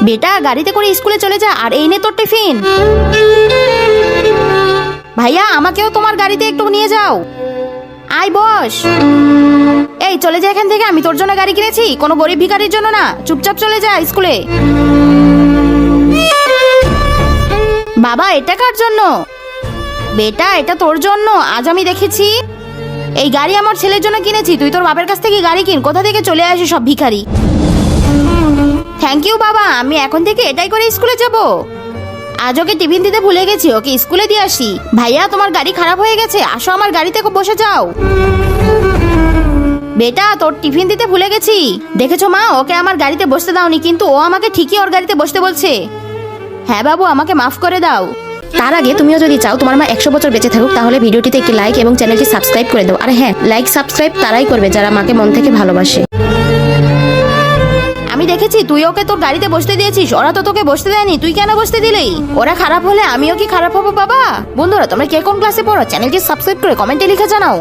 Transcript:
বেটা গাড়িতে করে স্কুলে চলে যা, আর এই নে তোর টিফিন। ভাইয়া আমাকেও তোমার গাড়িতে একটু নিয়ে যাও। আয় বস। এই চলে যা এখান থেকে, আমি তোর জন্য গাড়ি কিনেছি, কোনো গরিব ভিখারির জন্য না। চুপচাপ চলে যা স্কুলে। বাবা এটা কার জন্য? বেটা এটা তোর জন্য। আজ আমি দেখেছি এই গাড়ি আমার ছেলের জন্য কিনেছি, তুই তোর বাবার কাছ থেকে গাড়ি কিন। কোথা থেকে চলে আসে সব ভিখারি। থ্যাংক ইউ বাবা, আমি এখন থেকে এটাই করে স্কুলে যাব। আজ ওকে টিফিন দিতে ভুলে গেছি, ওকে স্কুলে দিয়ে আসি। ভাইয়া তোমার গাড়ি খারাপ হয়ে গেছে, আসো আমার গাড়িতে বসে যাও। বেটা তোর টিফিন দিতে ভুলে গেছি। দেখেছো মা, ওকে আমার গাড়িতে বসতে দাওনি, কিন্তু ও আমাকে ঠিকই ওর গাড়িতে বসতে বলছে। হ্যাঁ বাবু, আমাকে মাফ করে দাও। তার আগে তুমিও যদি চাও তোমার মা 100 বছর বেঁচে থাকুক, তাহলে ভিডিওটিতে একটি লাইক এবং চ্যানেলটি সাবস্ক্রাইব করে দাও। আর হ্যাঁ, লাইক সাবস্ক্রাইব তারাই করবে যারা মাকে মন থেকে ভালোবাসে। আমি দেখেছি তুই ওকে তোর গাড়িতে বসতে দিয়েছিস, ওরা তো তোকে বসতে দেয়নি, তুই কেন বসতে দিলি? ওরা খারাপ হলে আমিও কি খারাপ হবো বাবা? বন্ধুরা তোমরা কে কোন ক্লাসে পড়ো? চ্যানেলটি সাবস্ক্রাইব করে কমেন্টে লিখে জানাও।